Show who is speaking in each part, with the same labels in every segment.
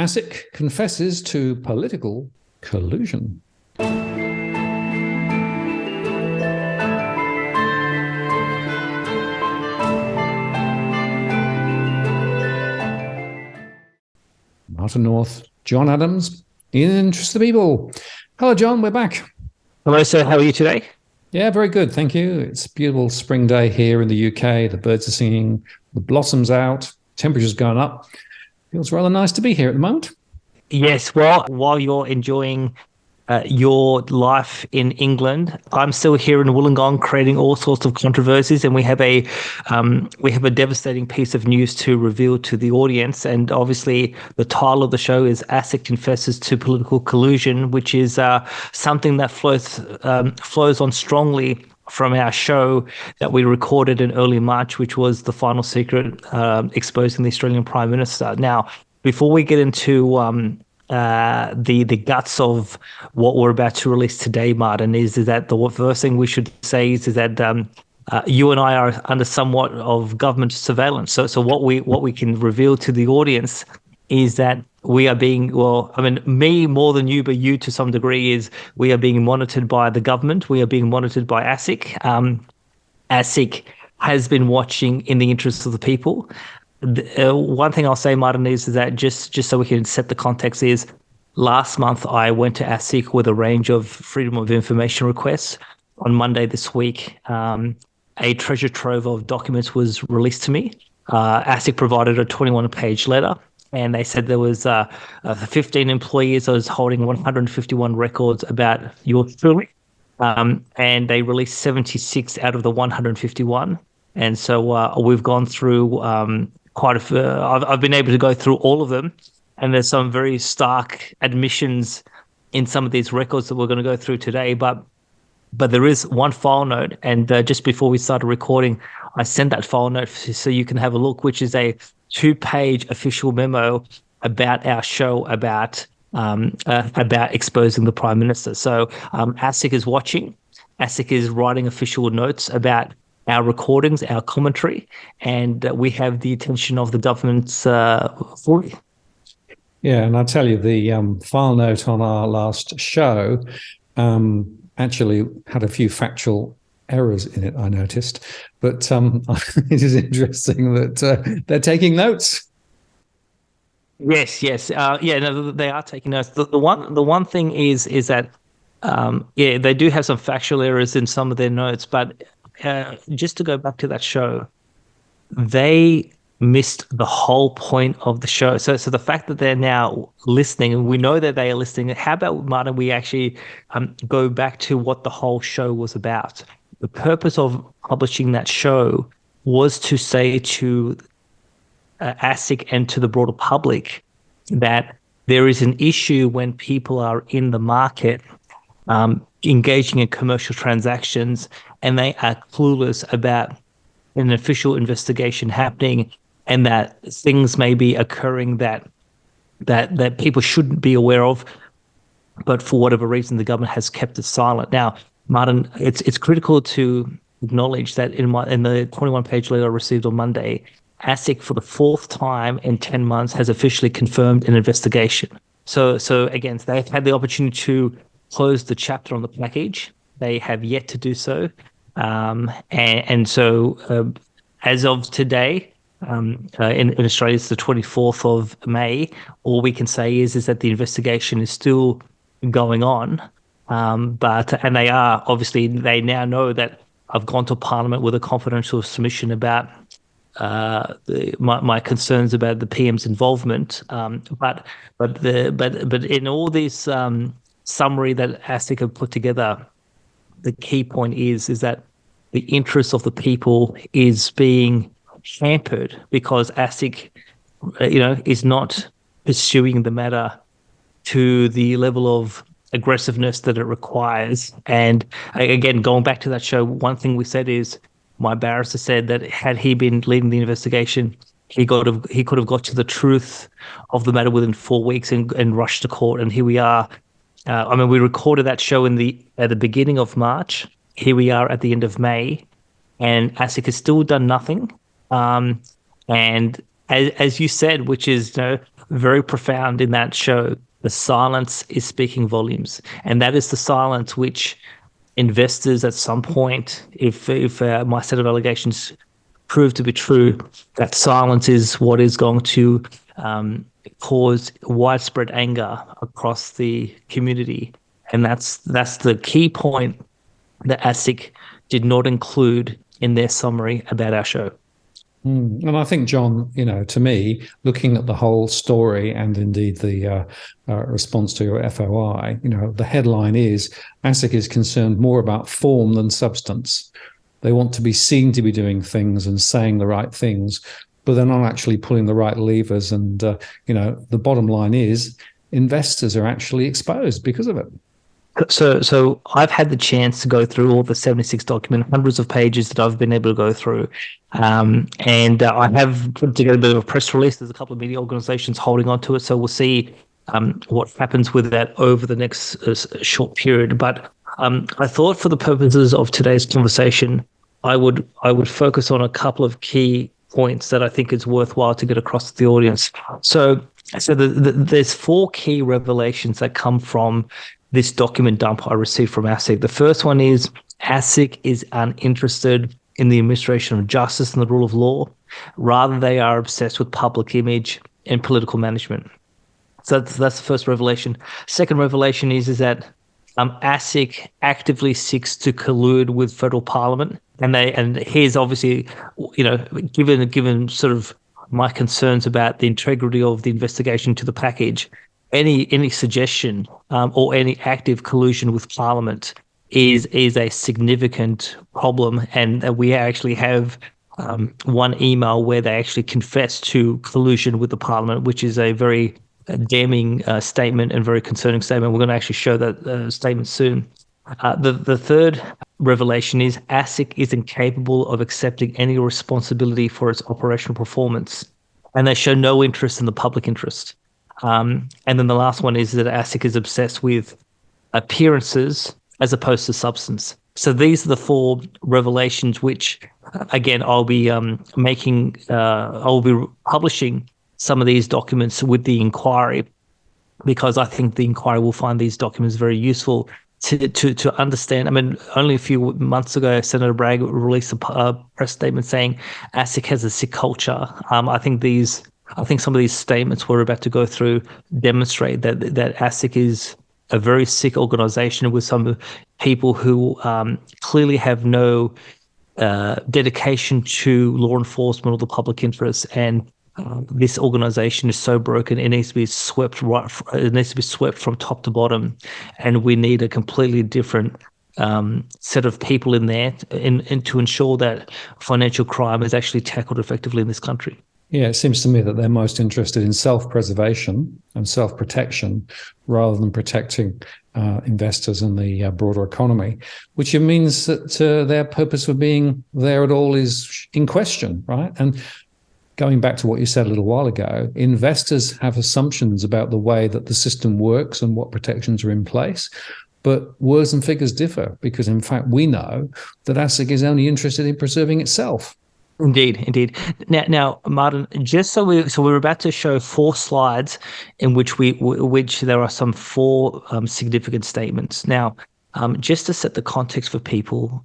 Speaker 1: ASIC confesses to political collusion. Martin North, John Adams, in the interest of the people. Hello, John, we're back.
Speaker 2: Hello, sir. How are you today?
Speaker 1: Yeah, very good, thank you. It's a beautiful spring day here in the UK. The birds are singing, the blossoms out, temperature's going up. Feels rather nice to be here at the moment.
Speaker 2: Yes, well, while you're enjoying your life in England, I'm still here in Wollongong creating all sorts of controversies, and we have a devastating piece of news to reveal to the audience. And obviously, the title of the show is ASIC confesses to political collusion, which is something that flows on strongly from our show that we recorded in early March, which was The Final Secret, exposing the Australian Prime Minister. Now, before we get into the guts of what we're about to release today, Martin, is that the first thing we should say is that you and I are under somewhat of government surveillance. So what we can reveal to the audience is that we are being, me more than you, but you to some degree, is we are being monitored by the government. We are being monitored by ASIC. ASIC has been watching in the interests of the people. One thing I'll say, Martin, is that just so we can set the context is, last month I went to ASIC with a range of freedom of information requests. On Monday this week, a treasure trove of documents was released to me. ASIC provided a 21-page letter, and they said there was 15 employees that was holding 151 records about your truly, and they released 76 out of the 151. And so we've gone through quite a few. I've been able to go through all of them, and there's some very stark admissions in some of these records that we're going to go through today. But there is one file note, and just before we started recording, I sent that file note so you can have a look, which is a 2-page official memo about our show about exposing the Prime Minister. So ASIC is watching. ASIC is writing official notes about our recordings, our commentary, and we have the attention of the government's for you.
Speaker 1: Yeah, and I'll tell you, the file note on our last show actually had a few factual errors in it, I noticed. But it is interesting that they're taking notes.
Speaker 2: Yes. No, they are taking notes. The one thing is that they do have some factual errors in some of their notes, but just to go back to that show, they missed the whole point of the show. So the fact that they're now listening, and we know that they are listening, how about, Martin, we actually go back to what the whole show was about? The purpose of publishing that show was to say to ASIC and to the broader public that there is an issue when people are in the market engaging in commercial transactions, and they are clueless about an official investigation happening, and that things may be occurring that people shouldn't be aware of, but for whatever reason the government has kept it silent. Now, Martin, it's critical to acknowledge that in the 21-page letter I received on Monday, ASIC for the 4th time in 10 months has officially confirmed an investigation. So again, they've had the opportunity to close the chapter on the package. They have yet to do so. And so as of today, in Australia, it's the 24th of May, all we can say is that the investigation is still going on. And they are, obviously, they now know that I've gone to Parliament with a confidential submission about my concerns about the PM's involvement. But in all this summary that ASIC have put together, the key point is that the interest of the people is being hampered because ASIC, is not pursuing the matter to the level of aggressiveness that it requires. And again, going back to that show, one thing we said is, my barrister said that had he been leading the investigation, he could have got to the truth of the matter within 4 weeks and rushed to court. And here we are. We recorded that show at the beginning of March. Here we are at the end of May, and ASIC has still done nothing. And as you said, which is, very profound in that show. The silence is speaking volumes, and that is the silence which investors at some point, if my set of allegations prove to be true, that silence is what is going to cause widespread anger across the community. And that's the key point that ASIC did not include in their summary about our show.
Speaker 1: And I think, John, to me, looking at the whole story and indeed the response to your FOI, the headline is ASIC is concerned more about form than substance. They want to be seen to be doing things and saying the right things, but they're not actually pulling the right levers. And, the bottom line is investors are actually exposed because of it.
Speaker 2: So I've had the chance to go through all the 76 documents, hundreds of pages that I've been able to go through. And I have put together a bit of a press release. There's a couple of media organizations holding on to it. So we'll see what happens with that over the next short period. But I thought for the purposes of today's conversation, I would focus on a couple of key points that I think is worthwhile to get across to the audience. So there's 4 key revelations that come from this document dump I received from ASIC. The first one is ASIC is uninterested in the administration of justice and the rule of law. Rather, they are obsessed with public image and political management. So that's the first revelation. Second revelation is that ASIC actively seeks to collude with federal parliament, and here's obviously, given sort of my concerns about the integrity of the investigation to the package. Any suggestion or any active collusion with Parliament is a significant problem, and we actually have one email where they actually confess to collusion with the Parliament, which is a very damning statement and very concerning statement. We're going to actually show that statement soon. The third revelation is ASIC is incapable of accepting any responsibility for its operational performance, and they show no interest in the public interest. And then the last one is that ASIC is obsessed with appearances as opposed to substance. So these are the 4 revelations, which, again, I'll be publishing some of these documents with the inquiry, because I think the inquiry will find these documents very useful to understand. I mean, only a few months ago, Senator Bragg released a press statement saying ASIC has a sick culture. I think some of these statements we're about to go through demonstrate that ASIC is a very sick organization with some people who clearly have no dedication to law enforcement or the public interest. And this organization is so broken, it needs to be swept from top to bottom. And we need a completely different set of people in there and to ensure that financial crime is actually tackled effectively in this country.
Speaker 1: Yeah, it seems to me that they're most interested in self-preservation and self-protection rather than protecting investors and the broader economy, which means that their purpose for being there at all is in question, right? And going back to what you said a little while ago, investors have assumptions about the way that the system works and what protections are in place. But words and figures differ because, in fact, we know that ASIC is only interested in preserving itself.
Speaker 2: Indeed. Now, Martin, just so we're about to show 4 slides in which there are some 4 significant statements. Now, just to set the context for people,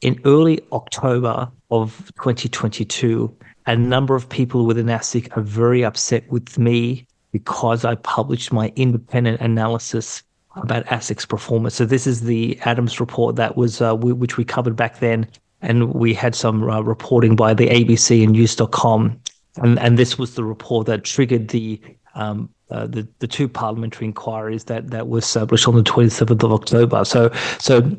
Speaker 2: in early October of 2022, a number of people within ASIC are very upset with me because I published my independent analysis about ASIC's performance. So this is the Adams report that was which we covered back then. And we had some reporting by the ABC and News.com, and this was the report that triggered the 2 parliamentary inquiries that were established on the 27th of October. So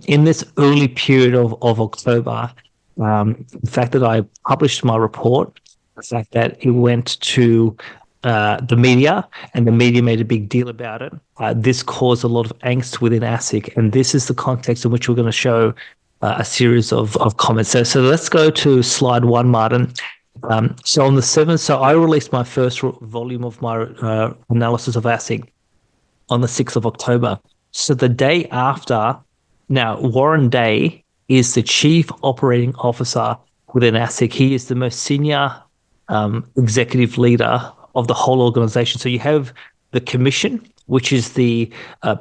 Speaker 2: in this early period of October, the fact that I published my report, the fact that it went to the media and the media made a big deal about it, this caused a lot of angst within ASIC, and this is the context in which we're going to show a series of comments. So let's go to slide 1, Martin. So on the 7th, I released my first volume of my analysis of ASIC on the 6th of October. So the day after, now Warren Day is the chief operating officer within ASIC. He is the most senior executive leader of the whole organization. So you have the commission, which is the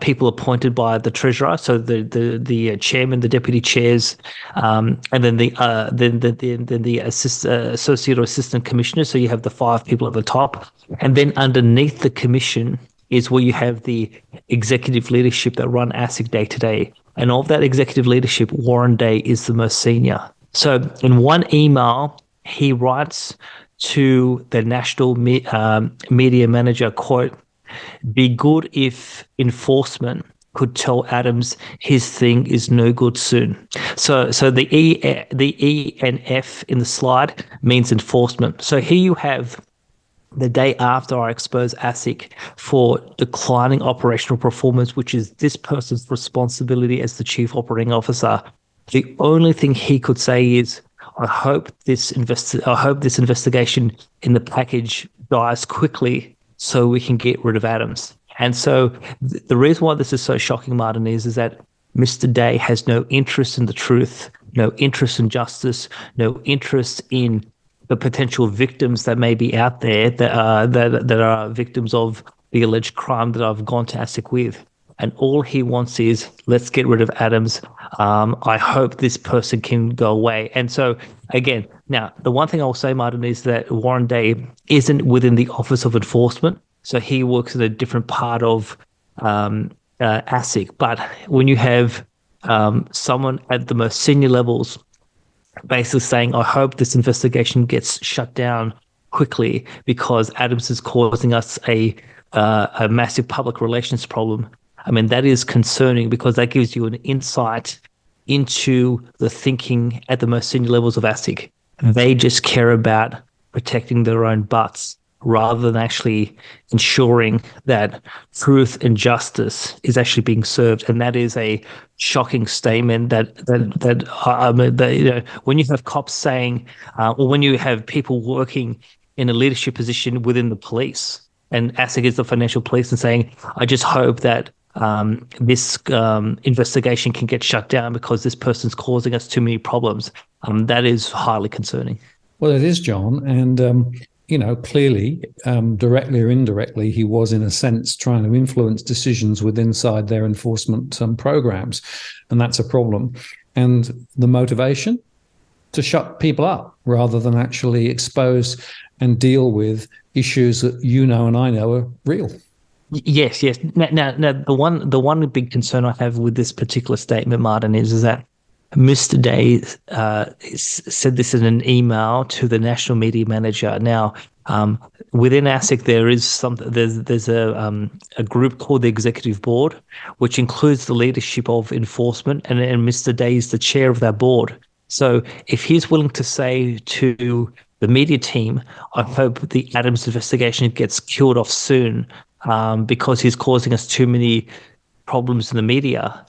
Speaker 2: people appointed by the treasurer, so the chairman, the deputy chairs, and then the associate or assistant commissioner. So you have the 5 people at the top, and then underneath the commission is where you have the executive leadership that run ASIC day to day. And of that executive leadership, Warren Day is the most senior. So in one email, he writes to the national media manager, quote, "Be good if enforcement could tell Adams his thing is no good soon." So the E and F in the slide means enforcement. So here you have the day after I expose ASIC for declining operational performance, which is this person's responsibility as the chief operating officer. The only thing he could say is, I hope this investigation in the package dies quickly so we can get rid of Adams. And so the reason why this is so shocking, Martin, is that Mr. Day has no interest in the truth, no interest in justice, no interest in the potential victims that may be out there that are victims of the alleged crime that I've gone to ASIC with. And all he wants is, let's get rid of Adams. I hope this person can go away. And so, again, now, the one thing I'll say, Martin, is that Warren Day isn't within the Office of Enforcement. So he works in a different part of ASIC. But when you have someone at the most senior levels basically saying, I hope this investigation gets shut down quickly because Adams is causing us a massive public relations problem. I mean, that is concerning because that gives you an insight into the thinking at the most senior levels of ASIC. They just care about protecting their own butts rather than actually ensuring that truth and justice is actually being served. And that is a shocking statement that when you have cops saying, or when you have people working in a leadership position within the police, and ASIC is the financial police, and saying, I just hope that this investigation can get shut down because this person's causing us too many problems. That is highly concerning.
Speaker 1: Well, it is, John. And, clearly, directly or indirectly, he was, in a sense, trying to influence decisions inside their enforcement programs. And that's a problem. And the motivation? To shut people up rather than actually expose and deal with issues that you know and I know are real.
Speaker 2: Yes. Now, the one big concern I have with this particular statement, Martin, is that Mr. Day said this in an email to the national media manager. Now, within ASIC, there's a group called the Executive Board, which includes the leadership of enforcement, and Mr. Day is the chair of that board. So if he's willing to say to the media team, I hope the Adams investigation gets killed off soon because he's causing us too many problems in the media,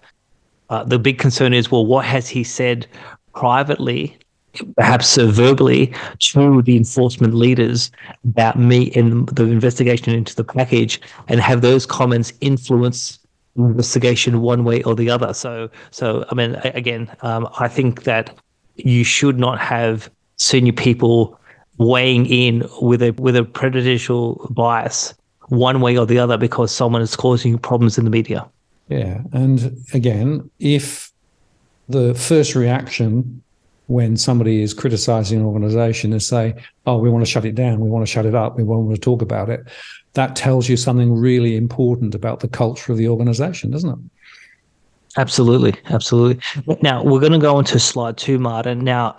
Speaker 2: the big concern is, well, what has he said privately, perhaps verbally, to the enforcement leaders about me and the investigation into the package, and have those comments influence investigation one way or the other? So I mean, again, I think that you should not have senior people weighing in with a prejudicial bias one way or the other because someone is causing problems in the media.
Speaker 1: Yeah, and again, if the first reaction when somebody is criticizing an organization is say, oh, we want to shut it down, we want to shut it up, we won't want to talk about it, that tells you something really important about the culture of the organization, doesn't it?
Speaker 2: Absolutely. Now, we're going to go into slide 2, Martin. Now,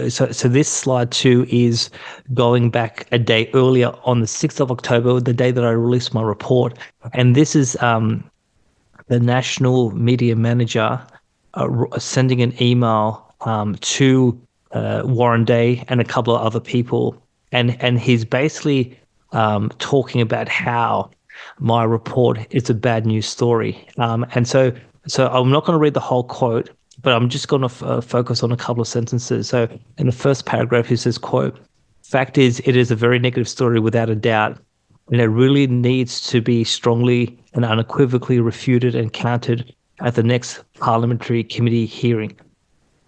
Speaker 2: so this slide 2 is going back a day earlier on the 6th of October, the day that I released my report. And this is the national media manager sending an email to Warren Day and a couple of other people. And he's basically talking about how my report is a bad news story. And so I'm not going to read the whole quote, but I'm just going to focus on a couple of sentences. So in the first paragraph, he says, quote, "Fact is, it is a very negative story without a doubt, and it really needs to be strongly and unequivocally refuted and countered at the next parliamentary committee hearing."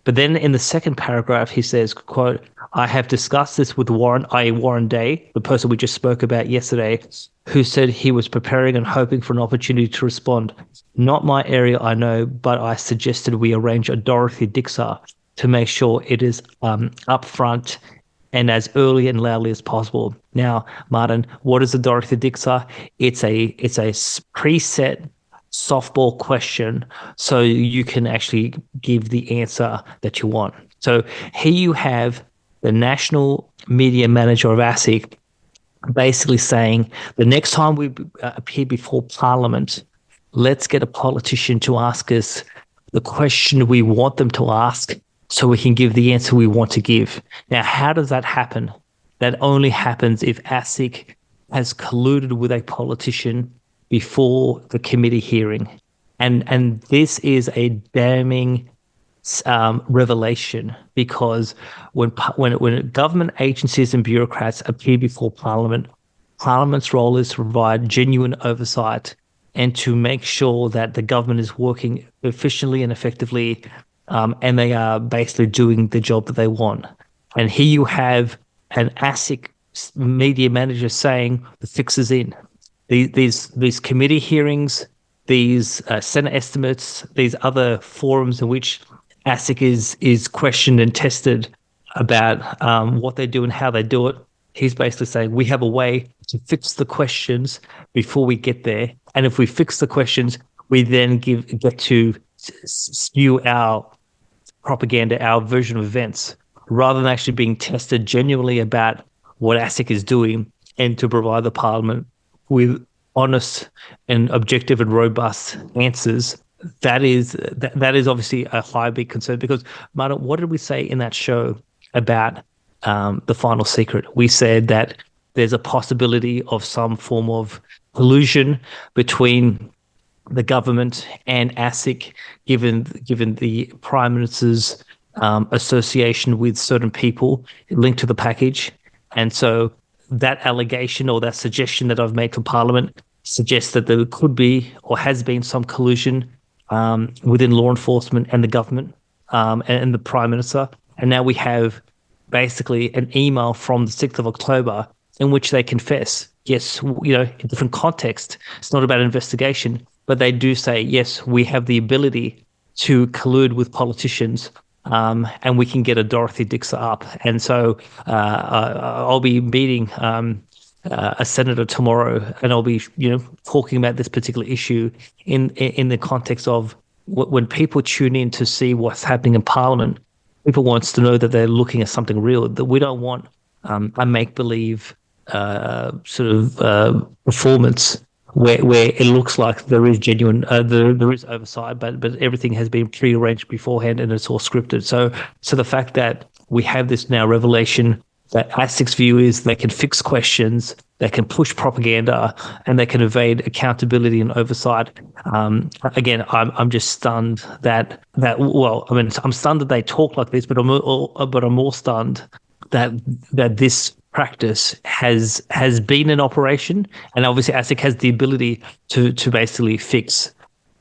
Speaker 2: But then in the second paragraph, he says, quote, I have discussed this with Warren, i.e. Warren Day, the person we just spoke about yesterday, who said he was preparing and hoping for an opportunity to respond. Not my area, I know, but I suggested we arrange a Dorothy Dixer to make sure it is upfront and as early and loudly as possible. Now, Martin, what is a Dorothy Dixer? It's a preset softball question, so you can actually give the answer that you want. So here you have the national media manager of ASIC basically saying, the next time we appear before Parliament, let's get a politician to ask us the question we want them to ask so we can give the answer we want to give. Now, how does that happen? That only happens if ASIC has colluded with a politician before the committee hearing. And this is a damning revelation, because when government agencies and bureaucrats appear before Parliament, Parliament's role is to provide genuine oversight and to make sure that the government is working efficiently and effectively, and they are basically doing the job that they want. And here you have an ASIC media manager saying the fix is in. These committee hearings, these Senate estimates, these other forums in which ASIC is questioned and tested about what they do and how they do it. He's basically saying we have a way to fix the questions before we get there, and if we fix the questions, we then get to spew our propaganda, our version of events, rather than actually being tested genuinely about what ASIC is doing, and to provide the Parliament with honest and objective and robust answers. That is obviously a high big concern, because, Martin, what did we say in that show about the final secret? We said that there's a possibility of some form of collusion between the government and ASIC, given the Prime Minister's association with certain people linked to the package. And so that allegation or that suggestion that I've made to Parliament suggests that there could be or has been some collusion within law enforcement and the government and the Prime Minister. And now we have basically an email from the 6th of October in which they confess, yes, in different context, it's not about investigation, but they do say, yes, we have the ability to collude with politicians, and we can get a Dorothy Dixer up. And so I'll be meeting a senator tomorrow, and I'll be talking about this particular issue in the context of when people tune in to see what's happening in Parliament. People wants to know that they're looking at something real, that we don't want a make-believe performance where it looks like there is genuine, there is oversight, but everything has been pre-arranged beforehand and it's all scripted. So the fact that we have this now revelation that ASIC's view is they can fix questions, they can push propaganda, and they can evade accountability and oversight. Again, I'm just stunned that I'm stunned that they talk like this, but I'm more stunned that this practice has been in operation, and obviously ASIC has the ability to basically fix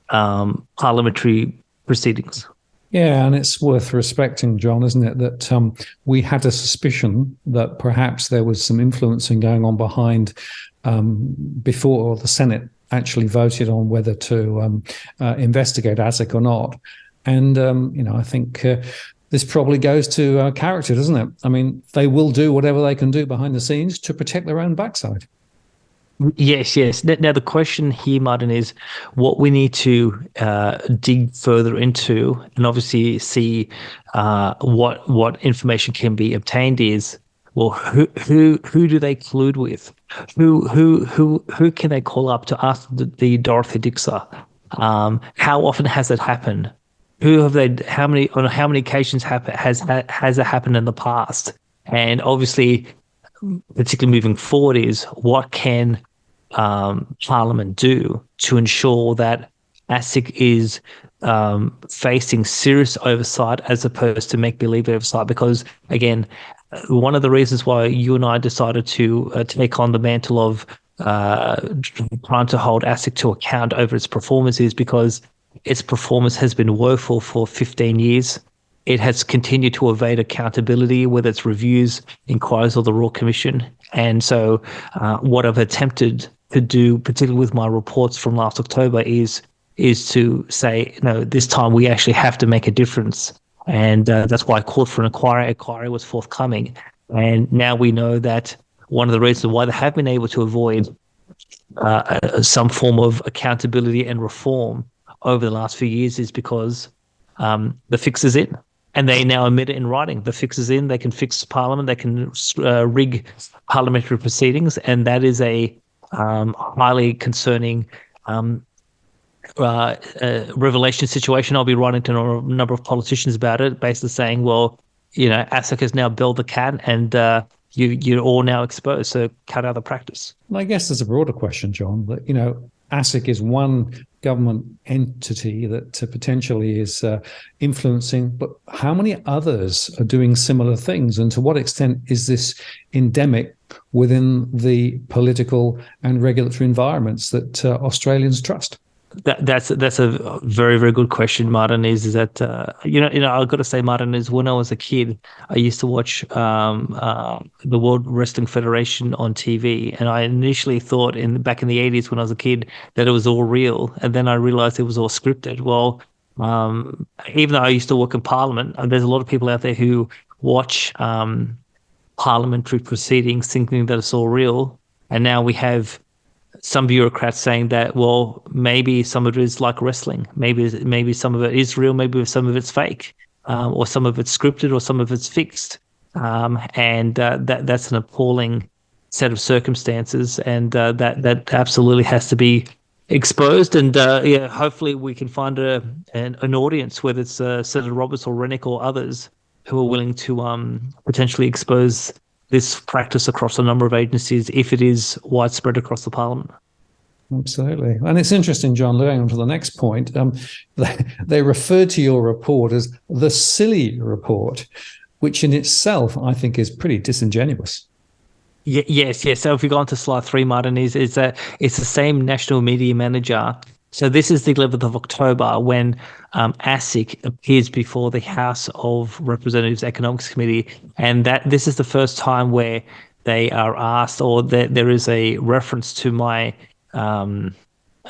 Speaker 2: parliamentary proceedings.
Speaker 1: Yeah, and it's worth respecting, John, isn't it, that we had a suspicion that perhaps there was some influencing going on behind before the Senate actually voted on whether to investigate ASIC or not. And, I think this probably goes to character, doesn't it? I mean, they will do whatever they can do behind the scenes to protect their own backside.
Speaker 2: Yes. Now, the question here, Martin, is what we need to dig further into, and obviously see what information can be obtained is, well, who do they collude with? Who can they call up to ask the Dorothy Dixer? How often has it happened? On how many occasions has it happened in the past? And obviously, particularly moving forward, is what can Parliament do to ensure that ASIC is facing serious oversight as opposed to make-believe oversight? Because, again, one of the reasons why you and I decided to take on the mantle of trying to hold ASIC to account over its performance is because its performance has been woeful for 15 years. it has continued to evade accountability, whether it's reviews, inquiries, or the Royal Commission. And so what I've attempted to do, particularly with my reports from last October, is to say, no, this time we actually have to make a difference. And that's why I called for an inquiry. Inquiry was forthcoming. And now we know that one of the reasons why they have been able to avoid some form of accountability and reform over the last few years is because the fix is in. And they now admit it in writing. The fix is in. They can fix Parliament. They can rig parliamentary proceedings. And that is a highly concerning revelation situation. I'll be writing to a number of politicians about it, basically saying, well, ASIC has now billed the cat, and you're all now exposed. So cut out the practice.
Speaker 1: Well, I guess there's a broader question, John, that, ASIC is one government entity that potentially is influencing, but how many others are doing similar things? And to what extent is this endemic within the political and regulatory environments that Australians trust?
Speaker 2: That's a very, very good question, Martin. Is that I've got to say, Martin, is when I was a kid, I used to watch the World Wrestling Federation on TV, and I initially thought back in the 80s when I was a kid that it was all real, and then I realized it was all scripted. Well, even though I used to work in Parliament, there's a lot of people out there who watch parliamentary proceedings thinking that it's all real, and now we have some bureaucrats saying that, well, maybe some of it is like wrestling. Maybe some of it is real. Maybe some of it's fake, or some of it's scripted, or some of it's fixed. And that's an appalling set of circumstances, and that absolutely has to be exposed. And hopefully we can find an audience, whether it's Senator Roberts or Rennick or others, who are willing to potentially expose this practice across a number of agencies if it is widespread across the Parliament.
Speaker 1: Absolutely. And it's interesting, John, going on to the next point, they referred to your report as the silly report, which in itself I think is pretty disingenuous.
Speaker 2: Yes. So if we go on to slide 3, Martin, is that it's the same national media manager. So this is the 11th of October when ASIC appears before the House of Representatives Economics Committee, and that this is the first time where they are asked, or there is a reference to my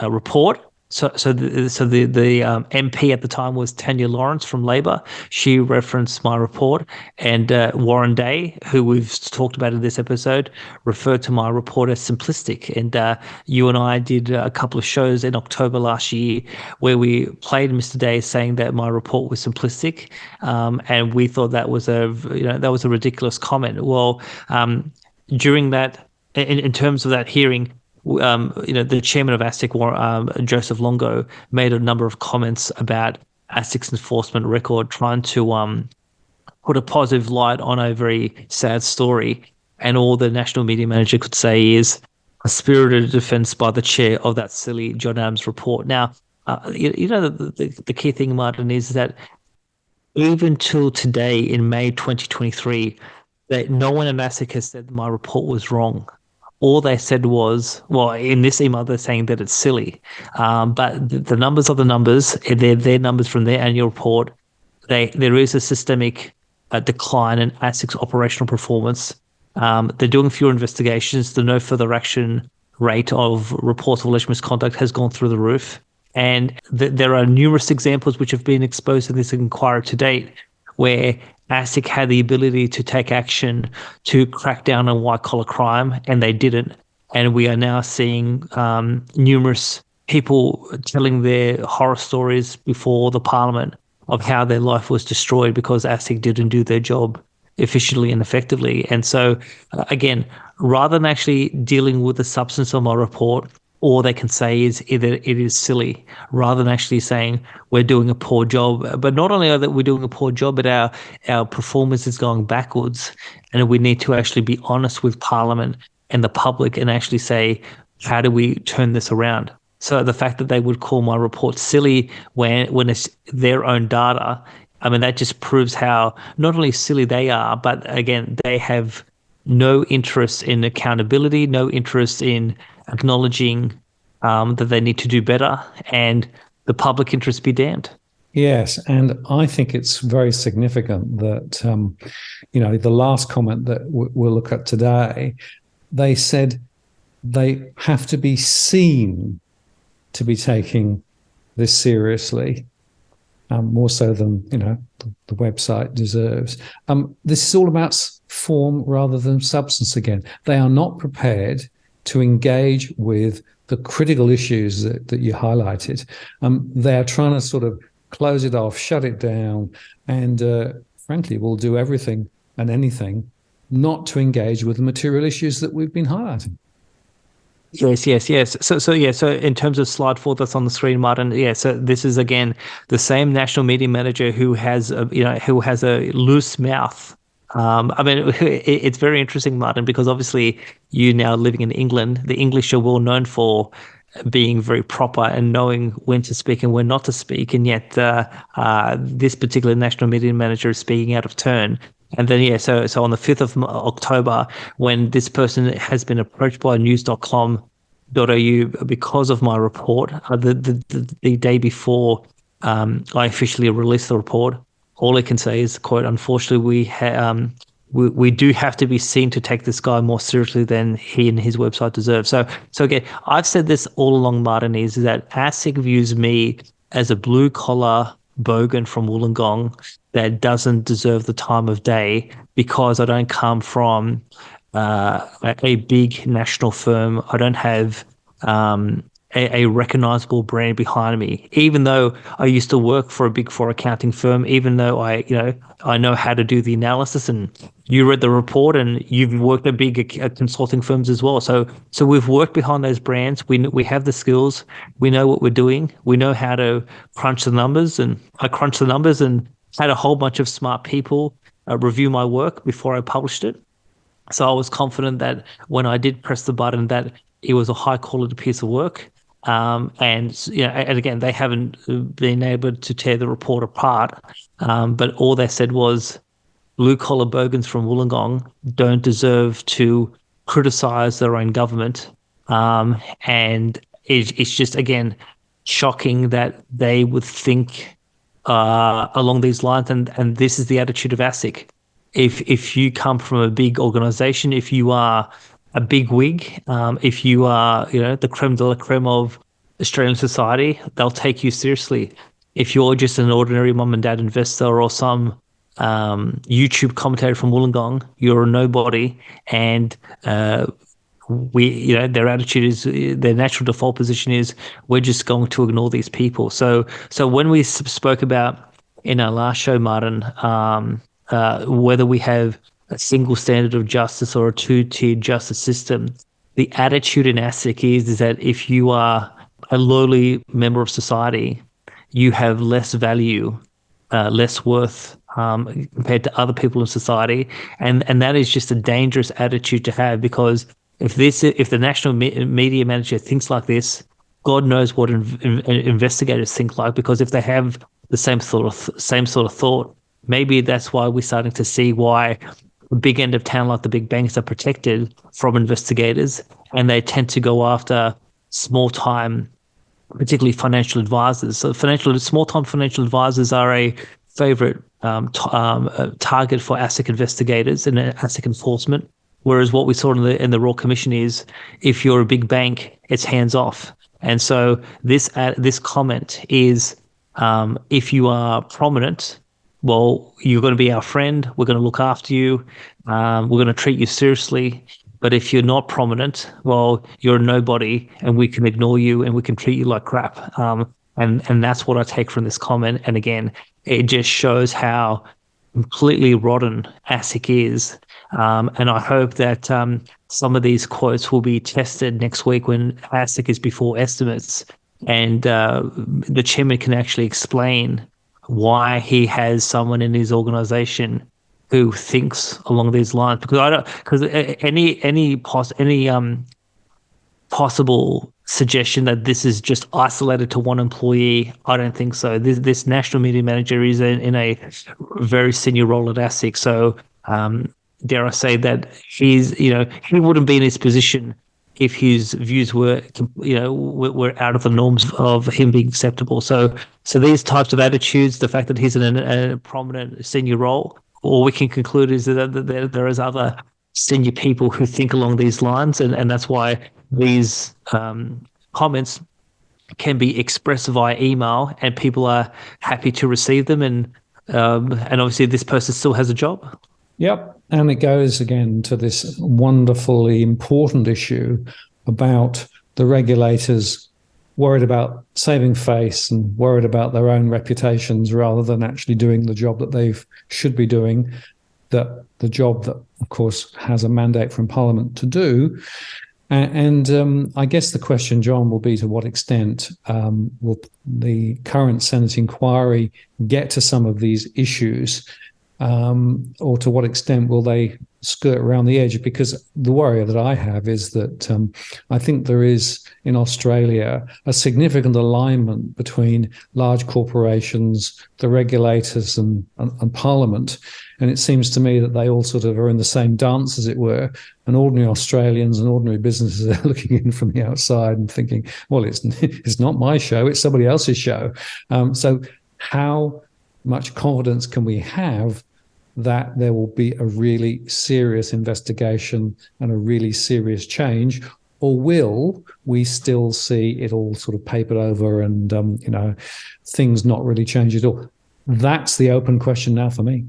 Speaker 2: report. So the MP at the time was Tanya Lawrence from Labor. She referenced my report, and Warren Day, who we've talked about in this episode, referred to my report as simplistic. And you and I did a couple of shows in October last year where we played Mr. Day saying that my report was simplistic, and we thought that was a ridiculous comment. Well, during that, in terms of that hearing, the chairman of ASIC, Joseph Longo, made a number of comments about ASIC's enforcement record, trying to put a positive light on a very sad story. And all the national media manager could say is a spirited defense by the chair of that silly John Adams report. Now, the key thing, Martin, is that even till today in May 2023, that no one in ASIC has said my report was wrong. All they said was, well, in this email, they're saying that it's silly. But the numbers are the numbers. They're their numbers from their annual report. There is a systemic decline in ASIC's operational performance. They're doing fewer investigations. The no further action rate of reports of alleged misconduct has gone through the roof. And there are numerous examples which have been exposed in this inquiry to date where ASIC had the ability to take action to crack down on white-collar crime, and they didn't. And we are now seeing numerous people telling their horror stories before the Parliament of how their life was destroyed because ASIC didn't do their job efficiently and effectively. And so, again, rather than actually dealing with the substance of my report, all they can say is either it is silly, rather than actually saying we're doing a poor job. But not only that we're doing a poor job, but our performance is going backwards, and we need to actually be honest with Parliament and the public and actually say, how do we turn this around? So the fact that they would call my report silly when it's their own data, I mean, that just proves how not only silly they are, but again, they have no interest in accountability, no interest in acknowledging that they need to do better, and the public interest be damned.
Speaker 1: Yes, and I think it's very significant that the last comment that we'll look at today, they said they have to be seen to be taking this seriously, more so than the website deserves. This is all about form rather than substance. Again, they are not prepared to engage with the critical issues that you highlighted. They are trying to sort of close it off, shut it down, and frankly, will do everything and anything not to engage with the material issues that we've been highlighting.
Speaker 2: Yes. So in terms of slide 4 that's on the screen, Martin, so this is again the same national media manager who has a loose mouth. It's very interesting, Martin, because obviously you now living in England, the English are well known for being very proper and knowing when to speak and when not to speak, and yet this particular national media manager is speaking out of turn. And then, so on the 5th of October, when this person has been approached by news.com.au because of my report, the day before I officially released the report, all I can say is, quote, unfortunately, we do have to be seen to take this guy more seriously than he and his website deserve. So again, I've said this all along, Martin, is that ASIC views me as a blue-collar bogan from Wollongong that doesn't deserve the time of day because I don't come from a big national firm. I don't have a recognizable brand behind me, even though I used to work for a Big Four accounting firm, even though I know how to do the analysis, and you read the report and you've worked at big consulting firms as well. So we've worked behind those brands. We have the skills. We know what we're doing. We know how to crunch the numbers, and I crunched the numbers and had a whole bunch of smart people review my work before I published it. So I was confident that when I did press the button that it was a high quality piece of work. And again, they haven't been able to tear the report apart. But all they said was blue collar bogans from Wollongong don't deserve to criticize their own government. And it's just, again, shocking that they would think along these lines. And this is the attitude of ASIC. If you come from a big organization, if you are a big wig, if you are, the creme de la creme of Australian society, they'll take you seriously. If you're just an ordinary mum and dad investor or some YouTube commentator from Wollongong, you're a nobody. And their attitude is, their natural default position is, we're just going to ignore these people. So when we spoke about in our last show, Martin, whether we have a single standard of justice or a two-tiered justice system, the attitude in ASIC is that if you are a lowly member of society, you have less value, less worth compared to other people in society, and that is just a dangerous attitude to have, because if the national media manager thinks like this, God knows what investigators think like, because if they have the same sort of thought, maybe that's why we're starting to see why the big end of town, like the big banks, are protected from investigators, and they tend to go after small-time, particularly financial advisors. So small-time financial advisors are a favorite target for ASIC investigators and ASIC enforcement. Whereas what we saw in the Royal Commission is, if you're a big bank, it's hands off. And so this comment is, if you are prominent, well, you're going to be our friend. We're going to look after you. We're going to treat you seriously. But if you're not prominent, well, you're a nobody, and we can ignore you and we can treat you like crap. And that's what I take from this comment. And again, it just shows how completely rotten ASIC is. And I hope that some of these quotes will be tested next week when ASIC is before estimates, and the chairman can actually explain why he has someone in his organization who thinks along these lines. Because any possible suggestion that this is just isolated to one employee, I don't think so. This national media manager is in a very senior role at ASIC, so dare I say that he wouldn't be in his position if his views were, were out of the norms of him being acceptable. So these types of attitudes, the fact that he's in a prominent senior role, all we can conclude is that there is other senior people who think along these lines, and that's why these comments can be expressed via email, and people are happy to receive them, and obviously this person still has a job.
Speaker 1: Yep. And it goes again to this wonderfully important issue about the regulators worried about saving face and worried about their own reputations rather than actually doing the job that they should be doing, that the job that, of course, has a mandate from Parliament to do. And I guess the question, John, will be to what extent will the current Senate inquiry get to some of these issues, or to what extent will they skirt around the edge? Because the worry that I have is that I think there is in Australia a significant alignment between large corporations, the regulators, and Parliament. And it seems to me that they all sort of are in the same dance, as it were. And ordinary Australians and ordinary businesses are looking in from the outside and thinking, well, it's not my show, it's somebody else's show. So how much confidence can we have that there will be a really serious investigation and a really serious change? Or will we still see it all sort of papered over and, things not really change at all? That's the open question now for me.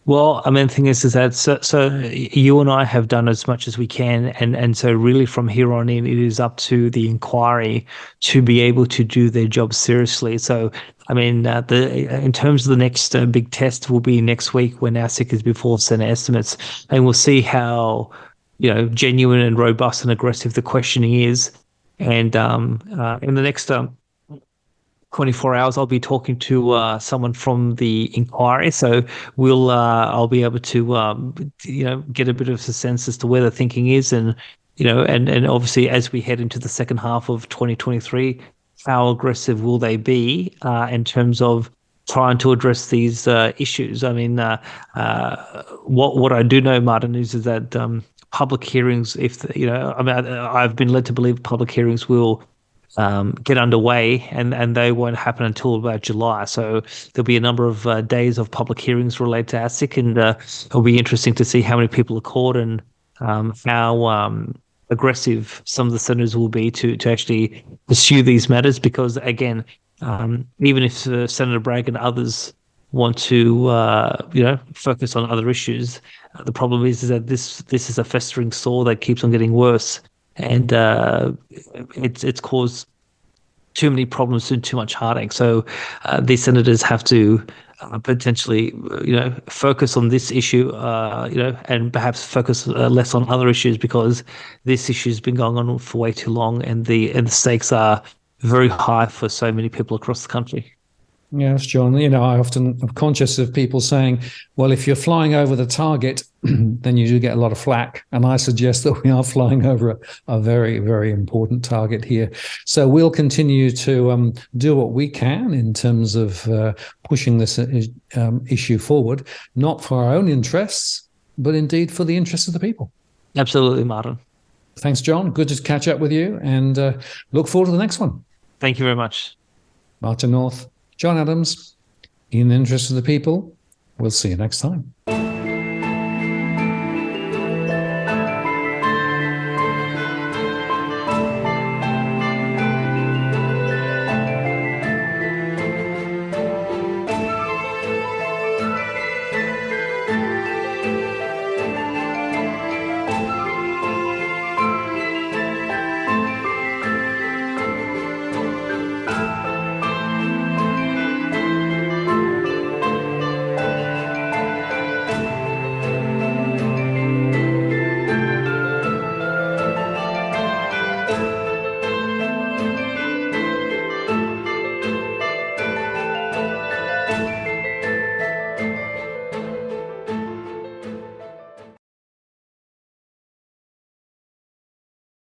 Speaker 2: Well, I mean, the thing is that so you and I have done as much as we can, and so really from here on in, it is up to the inquiry to be able to do their job seriously. So, I mean, in terms of the next big test will be next week when ASIC is before Senate estimates, and we'll see how genuine and robust and aggressive the questioning is. And in the next 24 hours, I'll be talking to someone from the inquiry, so I'll be able to get a bit of a sense as to where the thinking is, and and obviously as we head into the second half of 2023, how aggressive will they be in terms of trying to address these issues? I mean, what I do know, Martin, is that public hearings, I've been led to believe public hearings will get underway, and they won't happen until about July. So there'll be a number of days of public hearings related to ASIC, and it'll be interesting to see how many people are caught and how aggressive some of the senators will be to actually pursue these matters. Because again, even if Senator Bragg and others want to focus on other issues, the problem is that this is a festering sore that keeps on getting worse. And it's caused too many problems and too much heartache. So these senators have to potentially, focus on this issue, and perhaps focus less on other issues, because this issue has been going on for way too long, and the stakes are very high for so many people across the country.
Speaker 1: Yes, John. I often am conscious of people saying, well, if you're flying over the target, then you do get a lot of flack. And I suggest that we are flying over a very, very important target here. So we'll continue to do what we can in terms of pushing this issue forward, not for our own interests, but indeed for the interests of the people.
Speaker 2: Absolutely, Martin.
Speaker 1: Thanks, John. Good to catch up with you, and look forward to the next one.
Speaker 2: Thank you very much.
Speaker 1: Martin North, John Adams, in the interest of the people. We'll see you next time.